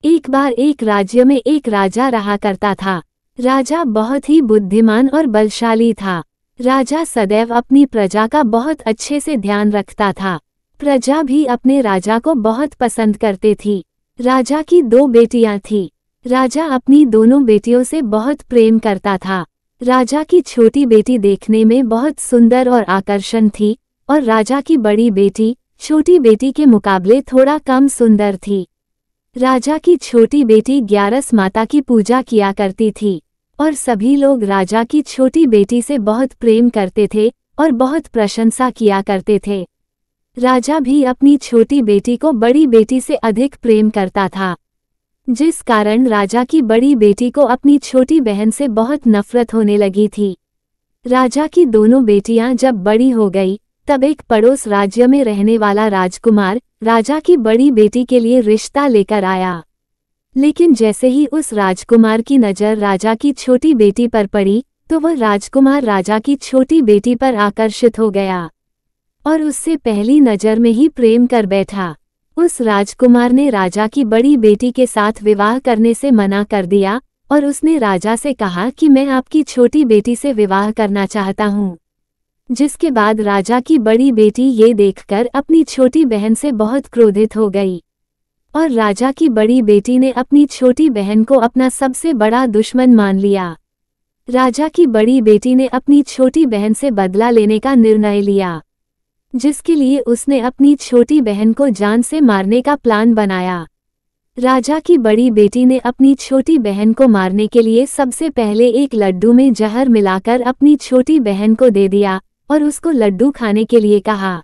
एक बार एक राज्य में एक राजा रहा करता था। राजा बहुत ही बुद्धिमान और बलशाली था। राजा सदैव अपनी प्रजा का बहुत अच्छे से ध्यान रखता था। प्रजा भी अपने राजा को बहुत पसंद करते थी। राजा की 2 बेटियां थीं। राजा अपनी दोनों बेटियों से बहुत प्रेम करता था। राजा की छोटी बेटी देखने में बहुत सुंदर और आकर्षण थी और राजा की बड़ी बेटी छोटी बेटी के मुकाबले थोड़ा कम सुंदर थी। राजा की छोटी बेटी ग्यारस माता की पूजा किया करती थी और सभी लोग राजा की छोटी बेटी से बहुत प्रेम करते थे और बहुत प्रशंसा किया करते थे। राजा भी अपनी छोटी बेटी को बड़ी बेटी से अधिक प्रेम करता था, जिस कारण राजा की बड़ी बेटी को अपनी छोटी बहन से बहुत नफरत होने लगी थी। राजा की दोनों बेटियां जब बड़ी हो गई, तब एक पड़ोस राज्य में रहने वाला राजकुमार राजा की बड़ी बेटी के लिए रिश्ता लेकर आया। लेकिन जैसे ही उस राजकुमार की नज़र राजा की छोटी बेटी पर पड़ी, तो वह राजकुमार राजा की छोटी बेटी पर आकर्षित हो गया और उससे पहली नज़र में ही प्रेम कर बैठा। उस राजकुमार ने राजा की बड़ी बेटी के साथ विवाह करने से मना कर दिया और उसने राजा से कहा कि मैं आपकी छोटी बेटी से विवाह करना चाहता हूँ। जिसके बाद राजा की बड़ी बेटी ये देखकर अपनी छोटी बहन से बहुत क्रोधित हो गई और राजा की बड़ी बेटी ने अपनी छोटी बहन को अपना सबसे बड़ा दुश्मन मान लिया। राजा की बड़ी बेटी ने अपनी छोटी बहन से बदला लेने का निर्णय लिया, जिसके लिए उसने अपनी छोटी बहन को जान से मारने का प्लान बनाया। राजा की बड़ी बेटी ने अपनी छोटी बहन को मारने के लिए सबसे पहले एक लड्डू में जहर मिलाकर अपनी छोटी बहन को दे दिया और उसको लड्डू खाने के लिए कहा।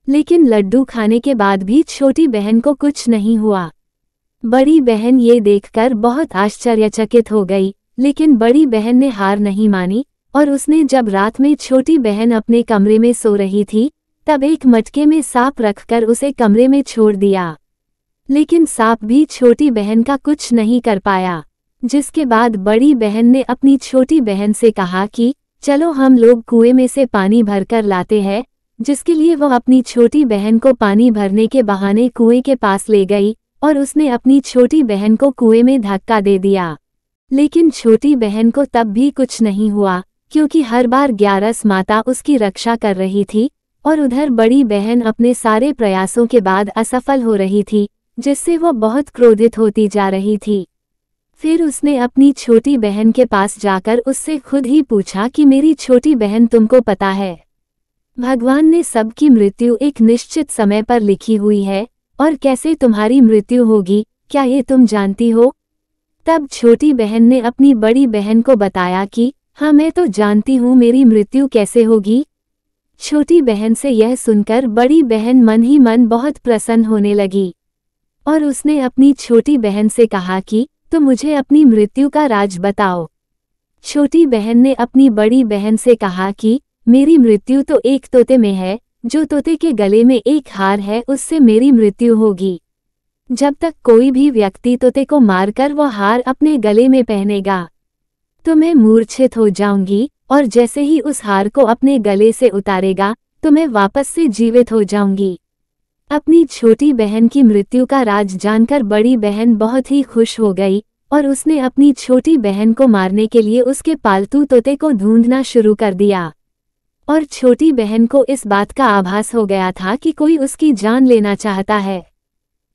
लेकिन लड्डू खाने के बाद भी छोटी बहन को कुछ नहीं हुआ। बड़ी बहन ये देखकर बहुत आश्चर्यचकित हो गई, लेकिन बड़ी बहन ने हार नहीं मानी और उसने जब रात में छोटी बहन अपने कमरे में सो रही थी, तब एक मटके में सांप रखकर उसे कमरे में छोड़ दिया। लेकिन सांप भी छोटी बहन का कुछ नहीं कर पाया। जिसके बाद बड़ी बहन ने अपनी छोटी बहन से कहा कि चलो हम लोग कुएं में से पानी भरकर लाते हैं, जिसके लिए वह अपनी छोटी बहन को पानी भरने के बहाने कुएं के पास ले गई और उसने अपनी छोटी बहन को कुएं में धक्का दे दिया। लेकिन छोटी बहन को तब भी कुछ नहीं हुआ, क्योंकि हर बार ग्यारस माता उसकी रक्षा कर रही थी और उधर बड़ी बहन अपने सारे प्रयासों के बाद असफल हो रही थी, जिससे वह बहुत क्रोधित होती जा रही थी। फिर उसने अपनी छोटी बहन के पास जाकर उससे खुद ही पूछा कि मेरी छोटी बहन, तुमको पता है भगवान ने सबकी मृत्यु एक निश्चित समय पर लिखी हुई है और कैसे तुम्हारी मृत्यु होगी, क्या ये तुम जानती हो? तब छोटी बहन ने अपनी बड़ी बहन को बताया कि हाँ, मैं तो जानती हूँ मेरी मृत्यु कैसे होगी। छोटी बहन से यह सुनकर बड़ी बहन मन ही मन बहुत प्रसन्न होने लगी और उसने अपनी छोटी बहन से कहा कि तो मुझे अपनी मृत्यु का राज बताओ। छोटी बहन ने अपनी बड़ी बहन से कहा कि मेरी मृत्यु तो एक तोते में है, जो तोते के गले में एक हार है उससे मेरी मृत्यु होगी। जब तक कोई भी व्यक्ति तोते को मारकर वह हार अपने गले में पहनेगा, तो मैं मूर्छित हो जाऊंगी और जैसे ही उस हार को अपने गले से उतारेगा तो मैं वापस से जीवित हो जाऊंगी। अपनी छोटी बहन की मृत्यु का राज जानकर बड़ी बहन बहुत ही खुश हो गई और उसने अपनी छोटी बहन को मारने के लिए उसके पालतू तोते को ढूंढना शुरू कर दिया। और छोटी बहन को इस बात का आभास हो गया था कि कोई उसकी जान लेना चाहता है,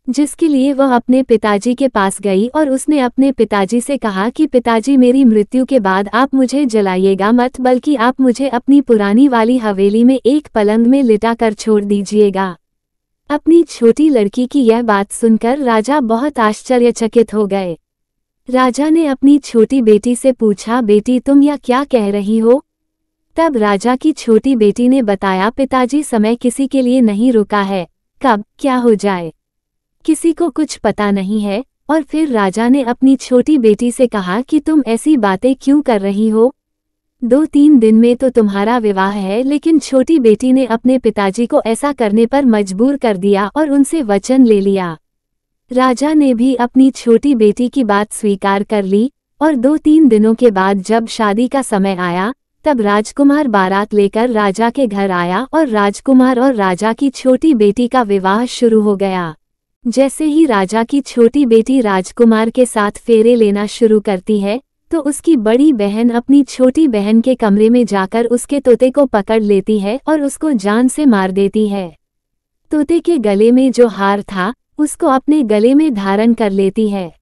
जिसके लिए वह अपने पिताजी के पास गई और उसने अपने पिताजी से कहा कि पिताजी, मेरी मृत्यु के बाद आप मुझे जलाइएगा मत, बल्कि आप मुझे अपनी पुरानी वाली हवेली में एक पलंग में लिटा कर छोड़ दीजिएगा। अपनी छोटी लड़की की यह बात सुनकर राजा बहुत आश्चर्यचकित हो गए। राजा ने अपनी छोटी बेटी से पूछा, बेटी तुम यह क्या कह रही हो? तब राजा की छोटी बेटी ने बताया, पिताजी, समय किसी के लिए नहीं रुका है, कब क्या हो जाए किसी को कुछ पता नहीं है। और फिर राजा ने अपनी छोटी बेटी से कहा कि तुम ऐसी बातें क्यों कर रही हो, 2-3 दिन में तो तुम्हारा विवाह है। लेकिन छोटी बेटी ने अपने पिताजी को ऐसा करने पर मजबूर कर दिया और उनसे वचन ले लिया। राजा ने भी अपनी छोटी बेटी की बात स्वीकार कर ली और 2-3 दिनों के बाद जब शादी का समय आया, तब राजकुमार बारात लेकर राजा के घर आया और राजकुमार और राजा की छोटी बेटी का विवाह शुरू हो गया। जैसे ही राजा की छोटी बेटी राजकुमार के साथ फेरे लेना शुरू करती है तो उसकी बड़ी बहन अपनी छोटी बहन के कमरे में जाकर उसके तोते को पकड़ लेती है और उसको जान से मार देती है। तोते के गले में जो हार था उसको अपने गले में धारण कर लेती है।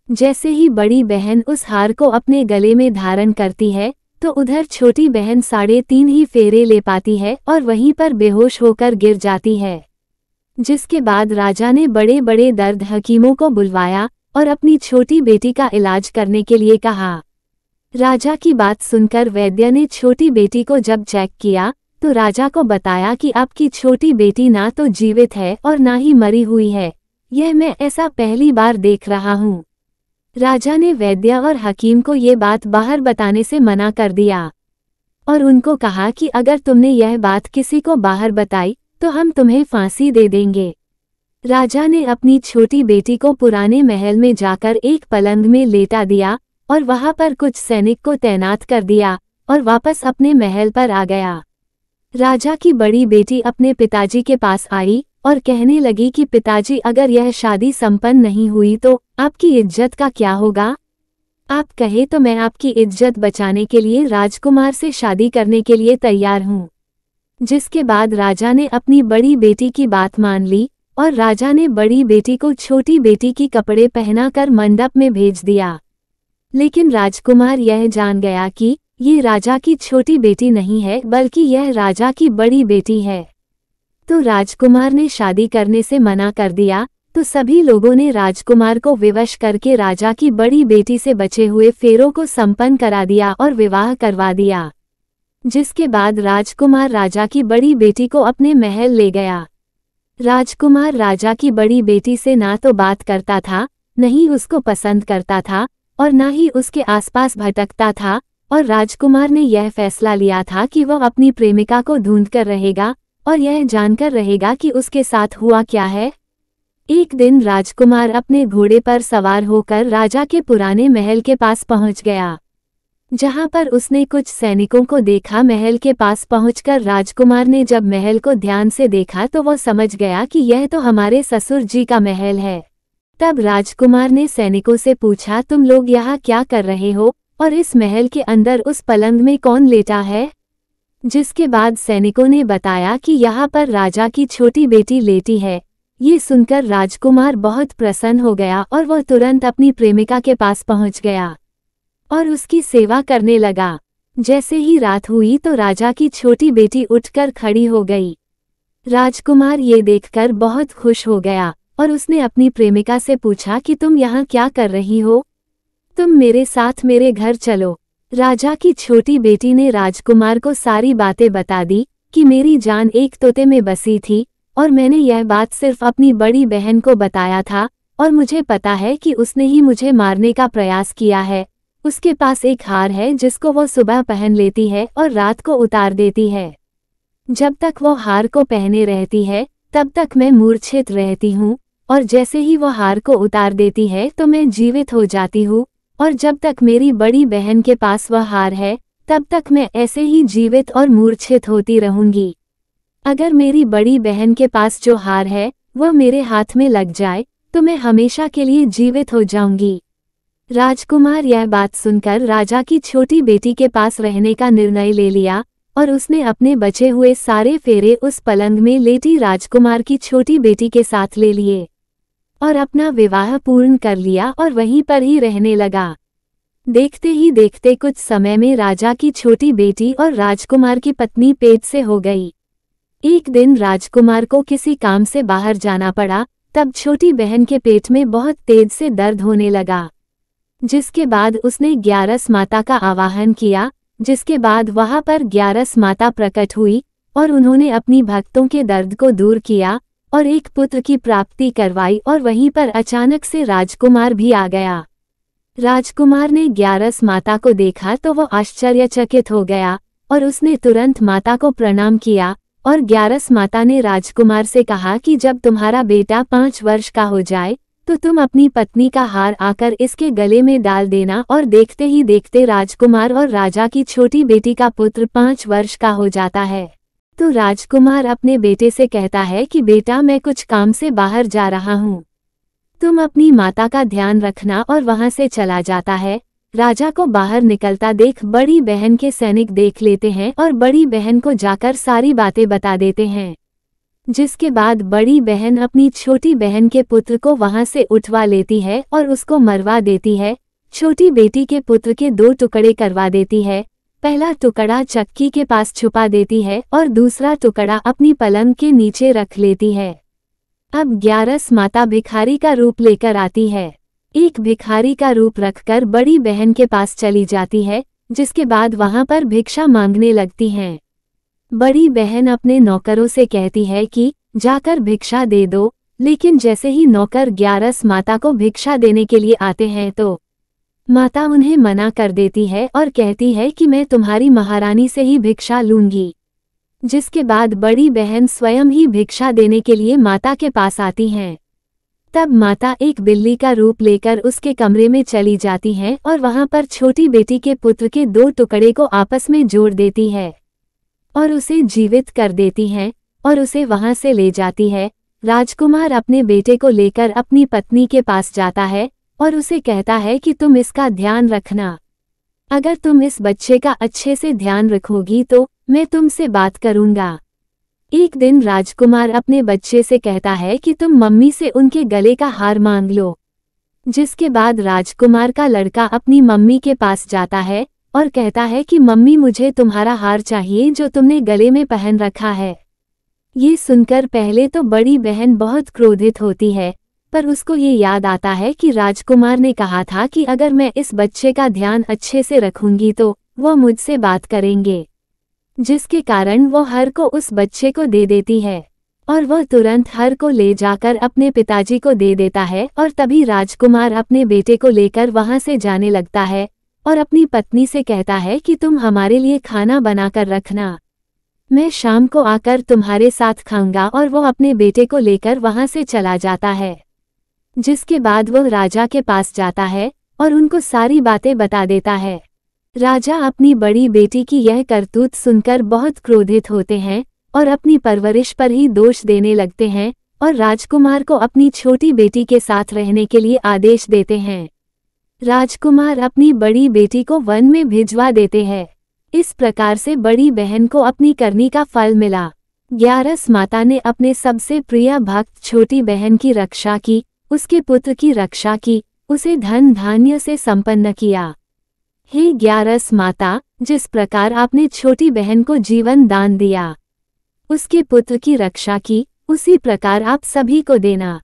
जैसे ही बड़ी बहन उस हार को अपने गले में धारण करती है तो उधर छोटी बहन 3.5 ही फेरे ले पाती है और वहीं पर बेहोश होकर गिर जाती है। जिसके बाद राजा ने बड़े बड़े दर्द हकीमों को बुलवाया और अपनी छोटी बेटी का इलाज करने के लिए कहा। राजा की बात सुनकर वैद्य ने छोटी बेटी को जब चेक किया तो राजा को बताया कि आपकी छोटी बेटी ना तो जीवित है और ना ही मरी हुई है। यह मैं ऐसा पहली बार देख रहा हूँ। राजा ने वैद्य और हकीम को ये बात बाहर बताने से मना कर दिया और उनको कहा कि अगर तुमने यह बात किसी को बाहर बताई तो हम तुम्हें फांसी दे देंगे। राजा ने अपनी छोटी बेटी को पुराने महल में जाकर एक पलंग में लेटा दिया और वहां पर कुछ सैनिक को तैनात कर दिया और वापस अपने महल पर आ गया। राजा की बड़ी बेटी अपने पिताजी के पास आई और कहने लगी कि पिताजी, अगर यह शादी संपन्न नहीं हुई तो आपकी इज्जत का क्या होगा? आप कहे तो मैं आपकी इज्जत बचाने के लिए राजकुमार से शादी करने के लिए तैयार हूँ। जिसके बाद राजा ने अपनी बड़ी बेटी की बात मान ली और राजा ने बड़ी बेटी को छोटी बेटी की कपड़े पहनाकर मंडप में भेज दिया। लेकिन राजकुमार यह जान गया कि ये राजा की छोटी बेटी नहीं है बल्कि यह राजा की बड़ी बेटी है। तो राजकुमार ने शादी करने से मना कर दिया। तो सभी लोगों ने राजकुमार को विवश करके राजा की बड़ी बेटी से बचे हुए फेरों को संपन्न करा दिया और विवाह करवा दिया। जिसके बाद राजकुमार राजा की बड़ी बेटी को अपने महल ले गया। राजकुमार राजा की बड़ी बेटी से ना तो बात करता था, नहीं उसको पसंद करता था और ना ही उसके आसपास भटकता था और राजकुमार ने यह फैसला लिया था कि वह अपनी प्रेमिका को ढूंढकर रहेगा और यह जानकर रहेगा कि उसके साथ हुआ क्या है। एक दिन राजकुमार अपने घोड़े पर सवार होकर राजा के पुराने महल के पास पहुंच गया। जहां पर उसने कुछ सैनिकों को देखा। महल के पास पहुंचकर राजकुमार ने जब महल को ध्यान से देखा तो वो समझ गया कि यह तो हमारे ससुर जी का महल है। तब राजकुमार ने सैनिकों से पूछा, तुम लोग यहाँ क्या कर रहे हो और इस महल के अंदर उस पलंग में कौन लेटा है? जिसके बाद सैनिकों ने बताया कि यहाँ पर राजा की छोटी बेटी लेटी है। ये सुनकर राजकुमार बहुत प्रसन्न हो गया और वह तुरंत अपनी प्रेमिका के पास पहुंच गया और उसकी सेवा करने लगा। जैसे ही रात हुई तो राजा की छोटी बेटी उठकर खड़ी हो गई। राजकुमार ये देखकर बहुत खुश हो गया और उसने अपनी प्रेमिका से पूछा कि तुम यहाँ क्या कर रही हो? तुम मेरे साथ मेरे घर चलो। राजा की छोटी बेटी ने राजकुमार को सारी बातें बता दी कि मेरी जान एक तोते में बसी थी और मैंने यह बात सिर्फ अपनी बड़ी बहन को बताया था और मुझे पता है कि उसने ही मुझे मारने का प्रयास किया है। उसके पास एक हार है जिसको वो सुबह पहन लेती है और रात को उतार देती है। जब तक वो हार को पहने रहती है तब तक मैं मूर्छित रहती हूँ और जैसे ही वो हार को उतार देती है तो मैं जीवित हो जाती हूँ और जब तक मेरी बड़ी बहन के पास वह हार है तब तक मैं ऐसे ही जीवित और मूर्छित होती रहूंगी। अगर मेरी बड़ी बहन के पास जो हार है वह मेरे हाथ में लग जाए तो मैं हमेशा के लिए जीवित हो जाऊंगी। राजकुमार यह बात सुनकर राजा की छोटी बेटी के पास रहने का निर्णय ले लिया और उसने अपने बचे हुए सारे फेरे उस पलंग में लेटी राजकुमार की छोटी बेटी के साथ ले लिए और अपना विवाह पूर्ण कर लिया और वहीं पर ही रहने लगा। देखते ही देखते कुछ समय में राजा की छोटी बेटी और राजकुमार की पत्नी पेट से हो गई। एक दिन राजकुमार को किसी काम से बाहर जाना पड़ा। तब छोटी बहन के पेट में बहुत तेज से दर्द होने लगा। जिसके बाद उसने ग्यारस माता का आवाहन किया। जिसके बाद वहां पर ग्यारस माता प्रकट हुई और उन्होंने अपनी भक्तों के दर्द को दूर किया और एक पुत्र की प्राप्ति करवाई और वहीं पर अचानक से राजकुमार भी आ गया। राजकुमार ने ग्यारस माता को देखा तो वह आश्चर्यचकित हो गया और उसने तुरंत माता को प्रणाम किया और ग्यारस माता ने राजकुमार से कहा कि जब तुम्हारा बेटा 5 वर्ष का हो जाए तो तुम अपनी पत्नी का हार आकर इसके गले में डाल देना और देखते ही देखते राजकुमार और राजा की छोटी बेटी का पुत्र 5 वर्ष का हो जाता है। तो राजकुमार अपने बेटे से कहता है कि बेटा मैं कुछ काम से बाहर जा रहा हूँ, तुम अपनी माता का ध्यान रखना, और वहां से चला जाता है। राजा को बाहर निकलता देख बड़ी बहन के सैनिक देख लेते हैं और बड़ी बहन को जाकर सारी बातें बता देते हैं, जिसके बाद बड़ी बहन अपनी छोटी बहन के पुत्र को वहां से उठवा लेती है और उसको मरवा देती है। छोटी बेटी के पुत्र के 2 टुकड़े करवा देती है। पहला टुकड़ा चक्की के पास छुपा देती है और दूसरा टुकड़ा अपनी पलंग के नीचे रख लेती है। अब ग्यारस माता भिखारी का रूप लेकर आती है। एक भिखारी का रूप रखकर बड़ी बहन के पास चली जाती है, जिसके बाद वहां पर भिक्षा मांगने लगती हैं। बड़ी बहन अपने नौकरों से कहती है कि जाकर भिक्षा दे दो, लेकिन जैसे ही नौकर ग्यारस माता को भिक्षा देने के लिए आते हैं तो माता उन्हें मना कर देती है और कहती है कि मैं तुम्हारी महारानी से ही भिक्षा लूंगी। जिसके बाद बड़ी बहन स्वयं ही भिक्षा देने के लिए माता के पास आती हैं। तब माता एक बिल्ली का रूप लेकर उसके कमरे में चली जाती हैं और वहां पर छोटी बेटी के पुत्र के 2 टुकड़े को आपस में जोड़ देती है और उसे जीवित कर देती हैं और उसे वहां से ले जाती है। राजकुमार अपने बेटे को लेकर अपनी पत्नी के पास जाता है और उसे कहता है कि तुम इसका ध्यान रखना, अगर तुम इस बच्चे का अच्छे से ध्यान रखोगी तो मैं तुमसे बात करूंगा। एक दिन राजकुमार अपने बच्चे से कहता है कि तुम मम्मी से उनके गले का हार मांग लो। जिसके बाद राजकुमार का लड़का अपनी मम्मी के पास जाता है और कहता है कि मम्मी मुझे तुम्हारा हार चाहिए जो तुमने गले में पहन रखा है। ये सुनकर पहले तो बड़ी बहन बहुत क्रोधित होती है, पर उसको ये याद आता है कि राजकुमार ने कहा था कि अगर मैं इस बच्चे का ध्यान अच्छे से रखूंगी तो वो मुझसे बात करेंगे, जिसके कारण वो हर को उस बच्चे को दे देती है और वह तुरंत हर को ले जाकर अपने पिताजी को दे देता है। और तभी राजकुमार अपने बेटे को लेकर वहां से जाने लगता है और अपनी पत्नी से कहता है कि तुम हमारे लिए खाना बनाकर रखना, मैं शाम को आकर तुम्हारे साथ खाऊंगा। और वो अपने बेटे को लेकर वहां से चला जाता है। जिसके बाद वह राजा के पास जाता है और उनको सारी बातें बता देता है। राजा अपनी बड़ी बेटी की यह करतूत सुनकर बहुत क्रोधित होते हैं और अपनी परवरिश पर ही दोष देने लगते हैं और राजकुमार को अपनी छोटी बेटी के साथ रहने के लिए आदेश देते हैं। राजकुमार अपनी बड़ी बेटी को वन में भिजवा देते हैं। इस प्रकार से बड़ी बहन को अपनी करनी का फल मिला। ग्यारस माता ने अपने सबसे प्रिय भक्त छोटी बहन की रक्षा की, उसके पुत्र की रक्षा की, उसे धन धान्य से संपन्न किया। हे ग्यारस माता, जिस प्रकार आपने छोटी बहन को जीवन दान दिया, उसके पुत्र की रक्षा की, उसी प्रकार आप सभी को देना।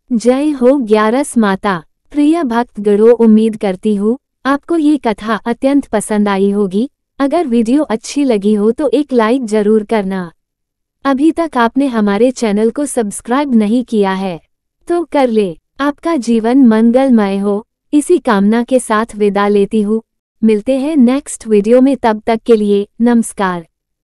जय हो ग्यारस माता। प्रिय भक्त गणों, उम्मीद करती हूँ आपको ये कथा अत्यंत पसंद आई होगी। अगर वीडियो अच्छी लगी हो तो एक लाइक जरूर करना। अभी तक आपने हमारे चैनल को सब्सक्राइब नहीं किया है तो कर ले। आपका जीवन मंगलमय हो, इसी कामना के साथ विदा लेती हूँ। मिलते हैं नेक्स्ट वीडियो में, तब तक के लिए नमस्कार।